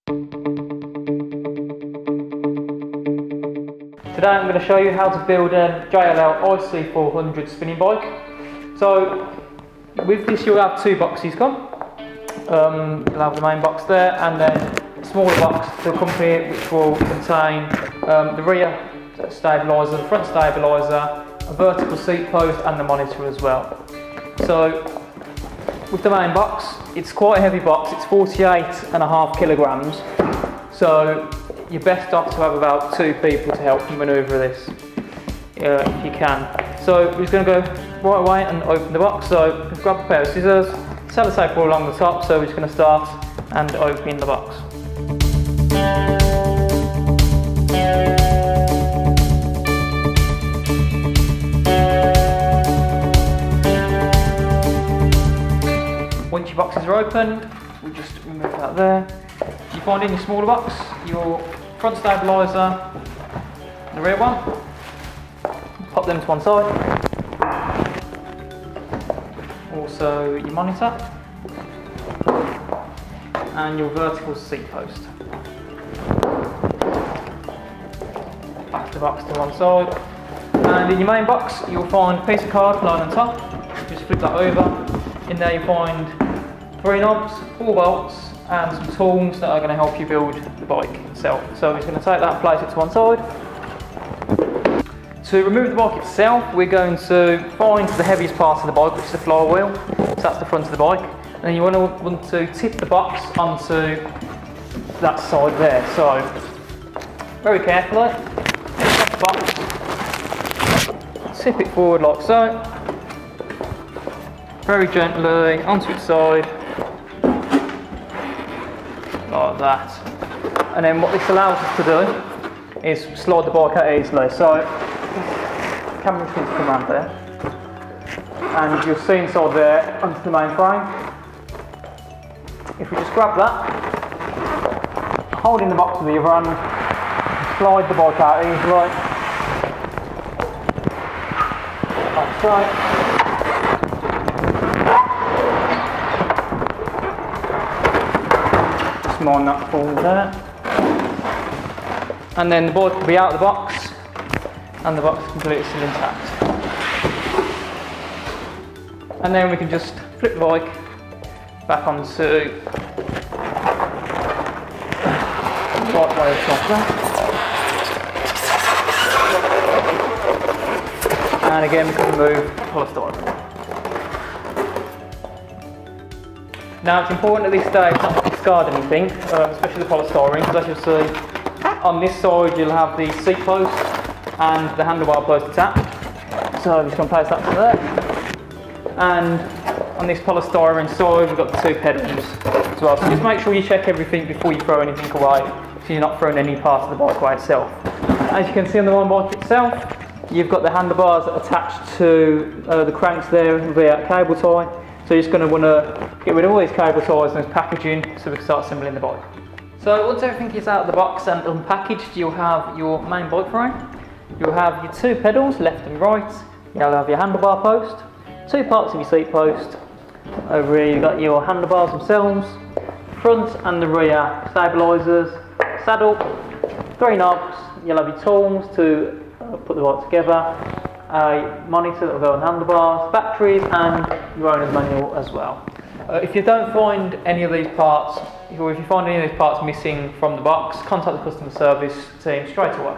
Today I'm going to show you how to build a JLL IC400 spinning bike. So with this you'll have two boxes come. You'll have the main box there and then a smaller box to accompany it, which will contain the rear stabiliser, the front stabiliser, a vertical seat post and the monitor as well. So with the main box, it's quite a heavy box, it's 48.5 kilograms. So you're best off to have about two people to help you manoeuvre this, if you can. So we're just going to go right away and open the box. So just grab a pair of scissors, sellotape all along the top, so we're just going to start and open the box. Once your boxes are opened, we'll just remove that there. You find in your smaller box your front stabiliser, the rear one. Pop them to one side. Also your monitor and your vertical seat post. Back the box to one side. And in your main box you'll find a piece of card lying on top. Just flip that over. In there you find 3 knobs, 4 bolts and some tools that are going to help you build the bike itself. So we're just going to take that and place it to one side. To remove the bike itself, we're going to find the heaviest part of the bike, which is the flywheel. So that's the front of the bike. And then you want to tip the box onto that side there. So very carefully, lift off the box, tip it forward like so. Very gently onto its side. Like that. And then what this allows us to do is slide the bike out easily. So the camera's going to come around there and you'll see inside there onto the main frame. If we just grab that, holding the box with the other hand, slide the bike out easily. Like so. Mind that falls there, and then the bike will be out of the box and the box is completely still intact. And then we can just flip the bike back onto the right way of top there, and again we can remove the polystyrene. Now it's important at this stage not to discard anything, especially the polystyrene, because as you'll see, on this side you'll have the seat post and the handlebar post attached. So I'm just going to place that to there. And on this polystyrene side we've got the 2 pedals as well. So just make sure you check everything before you throw anything away, so you're not throwing any part of the bike away itself. As you can see on the one bike itself, you've got the handlebars attached to the cranks there via cable tie. So you're just going to want to get rid of all these cable ties and this packaging so we can start assembling the bike. So once everything is out of the box and unpackaged, you'll have your main bike frame, you'll have your 2 pedals left and right, you'll have your handlebar post, 2 parts of your seat post. Over here you've got your handlebars themselves, front and the rear stabilisers, saddle, 3 knobs, you'll have your tools to put the bike together, a monitor that will go on handlebars, batteries and your owner's manual as well. If you don't find any of these parts, or if you find any of these parts missing from the box, contact the customer service team straight away.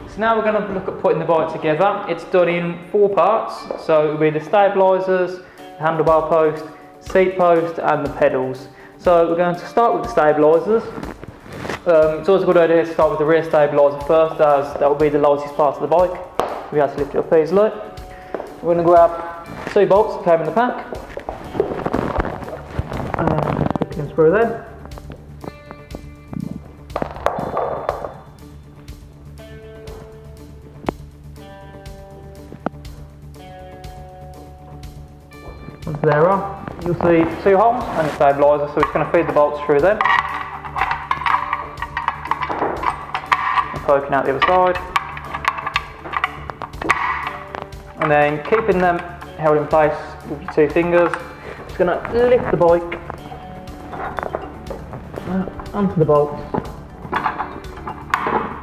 So now we're going to look at putting the bike together. It's done in 4 parts, so it will be the stabilisers, handlebar post, seat post and the pedals. So we're going to start with the stabilisers. It's always a good idea to start with the rear stabiliser first, as that will be the lightest part of the bike. We have to lift it up easily. We're going to grab 2 bolts that came in the pack and put them through there. Once they're on, you'll see 2 holes and the stabiliser, so it's going to feed the bolts through them. And poking out the other side. and then keeping them held in place with your 2 fingers. Just going to lift the bike onto the bolts.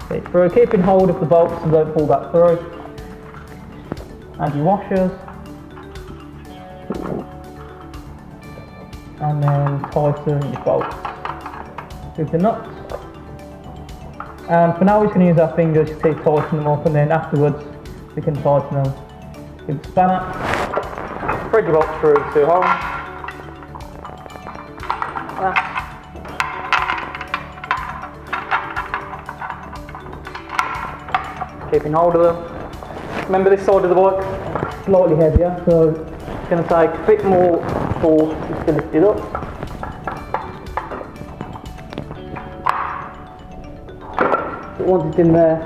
Fit through, keeping hold of the bolts so don't fall back through. Add your washers. And then tighten your bolts with the nuts. And for now we're just going to use our fingers to tighten them up, and then afterwards we can tighten them with the spanner. Thread your bolts through the 2 holes. Like that. Keeping hold of them. Remember, this side of the bike is slightly heavier, so it's going to take a bit more force just to lift it up. But once it's in there,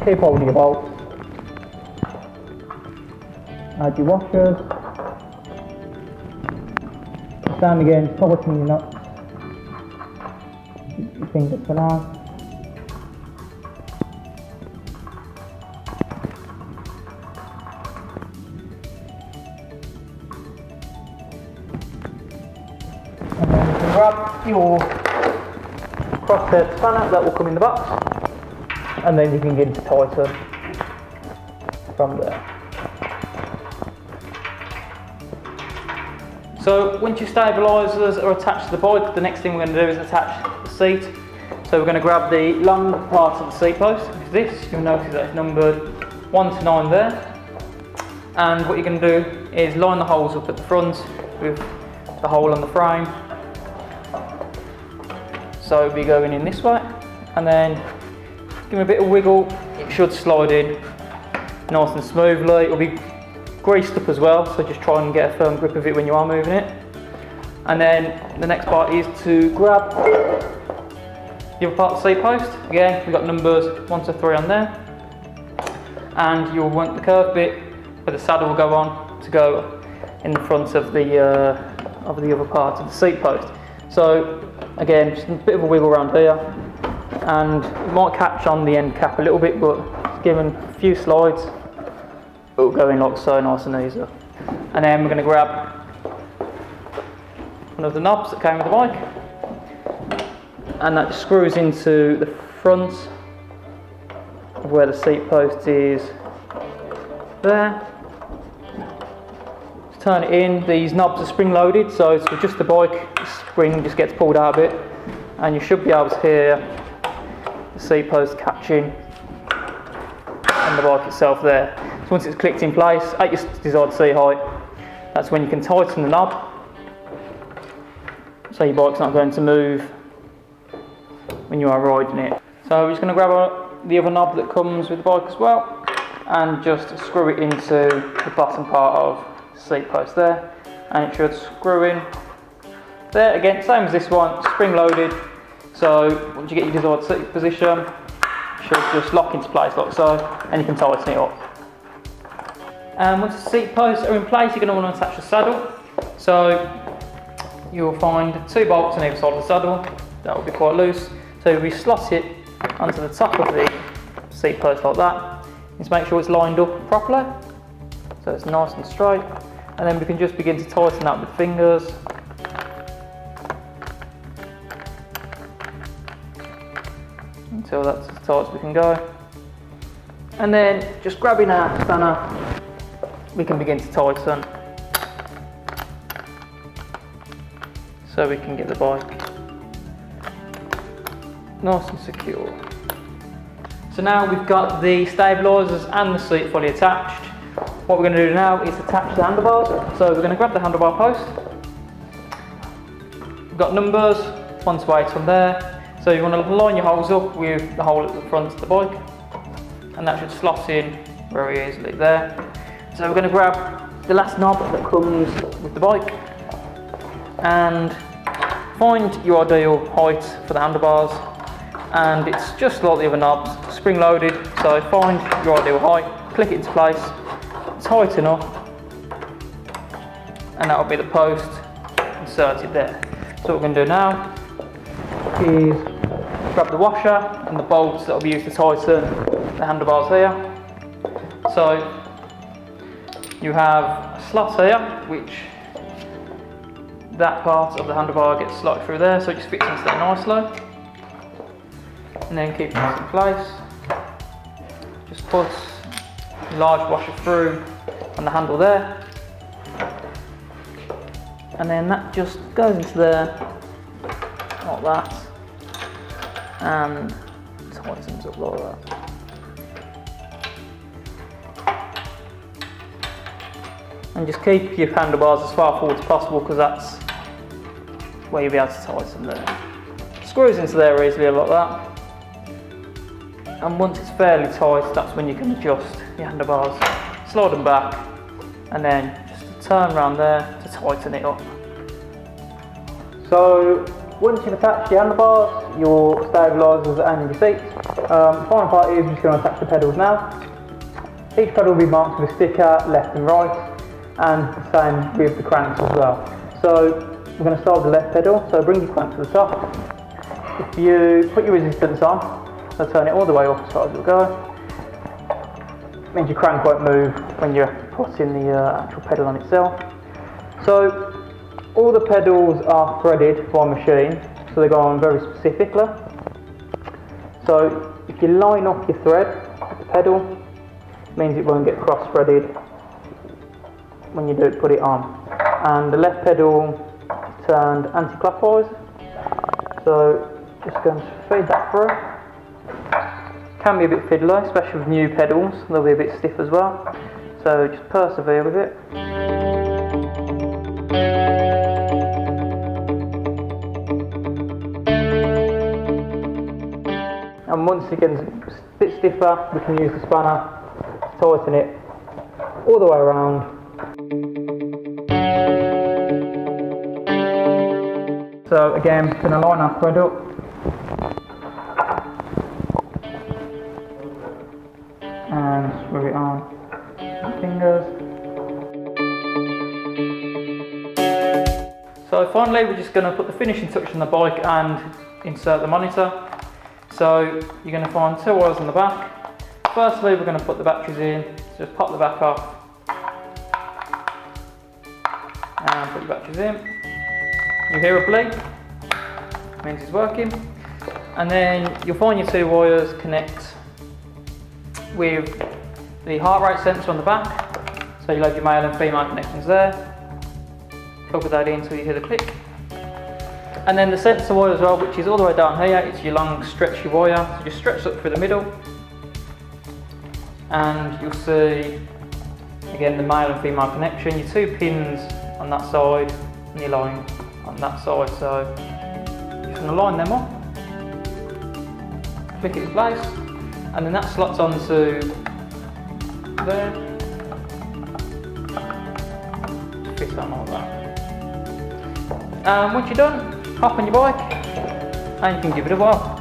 keep hold of your bolts. Add your washers. Stand again, tighten your nuts. Keep your fingers for now. And then you can grab your crosshead spanner that will come in the box, and then you can begin to tighten from there. So once your stabilisers are attached to the bike, the next thing we're going to do is attach the seat. So we're going to grab the long part of the seat post, which is this. You'll notice that it's numbered 1 to 9 there. And what you're going to do is line the holes up at the front with the hole on the frame. So it'll be going in this way, and then give it a bit of wiggle. It should slide in nice and smoothly. It'll be greased up as well, so just try and get a firm grip of it when you are moving it. And then the next part is to grab the other part of the seat post. Again, we've got numbers 1 to 3 on there, and you'll want the curved bit where the saddle will go on to go in the front of the other part of the seat post. So again, just a bit of a wiggle around here, and it might catch on the end cap a little bit, but given a few slides, it will go in like so, nice and easy. And then we're going to grab one of the knobs that came with the bike, and that just screws into the front of where the seat post is there. Just turn it in. These knobs are spring loaded, so to adjust the bike, the spring just gets pulled out a bit, and you should be able to hear the seat post catching and the bike itself there. So once it's clicked in place at your desired seat height, that's when you can tighten the knob, so your bike's not going to move when you are riding it. So we're just going to grab the other knob that comes with the bike as well, and just screw it into the bottom part of the seat post there, and it should screw in there. Again, same as this one, spring loaded, so once you get your desired seat position, it should just lock into place like so, and you can tighten it up. And once the seat posts are in place, you're going to want to attach the saddle. So you'll find 2 bolts on either side of the saddle. That will be quite loose. So we slot it onto the top of the seat post like that. Just make sure it's lined up properly, so it's nice and straight. And then we can just begin to tighten that with fingers. Until that's as tight as we can go. And then just grabbing our spanner, we can begin to tighten, so we can get the bike nice and secure. So now we've got the stabilisers and the seat fully attached. What we're going to do now is attach the handlebars. So we're going to grab the handlebar post. We've got numbers 1 to 8 on there. So you want to line your holes up with the hole at the front of the bike, and that should slot in very easily there. So we're going to grab the last knob that comes with the bike, and find your ideal height for the handlebars, and it's just like the other knobs, spring loaded. So find your ideal height, click it into place, tighten up, and that will be the post inserted there. So what we're going to do now is grab the washer and the bolts that will be used to tighten the handlebars here. So you have a slot here, which that part of the handlebar gets slotted through there, so it just fits into there nicely. And then keep this in place. Just put a large washer through on the handle there. And then that just goes into there, like that, and tightens up like that. And just keep your handlebars as far forward as possible, because that's where you'll be able to tighten them. Screws into there easily like that. And once it's fairly tight, that's when you can adjust your handlebars, slide them back, and then just turn around there to tighten it up. So once you've attached your handlebars, your stabilisers and your seats, the final part is just going to attach the pedals now. Each pedal will be marked with a sticker left and right, and the same with the cranks as well. So we're going to start with the left pedal, so bring your crank to the top. If you put your resistance on, so turn it all the way up as far as it'll go. It means your crank won't move when you're putting the actual pedal on itself. So all the pedals are threaded by machine, so they go on very specifically. So if you line up your thread with the pedal, it means it won't get cross-threaded when you do put it on. And the left pedal is turned anti-clockwise, so just going to feed that through. Can be a bit fiddly, especially with new pedals, they'll be a bit stiff as well, so just persevere with it. And once it gets a bit stiffer, we can use the spanner to tighten it all the way around. So again, we're going to line our thread up. And screw it on with fingers. So finally, we're just going to put the finishing touch on the bike and insert the monitor. So you're going to find two wires on the back. Firstly, we're going to put the batteries in. So just pop the back off and put the batteries in. You hear a bleep, means it's working. And then you'll find your two wires connect with the heart rate sensor on the back. So you'll have your male and female connections there. Plug that in until you hear the click. And then the sensor wire as well, which is all the way down here. It's your long stretchy wire. So just stretch up through the middle. And you'll see, again, the male and female connection. Your two pins on that side and your line on that side. So just going to line them up. Click it in place. And then that slots onto there. Fit on like that. And once you're done, hop on your bike and you can give it a whirl.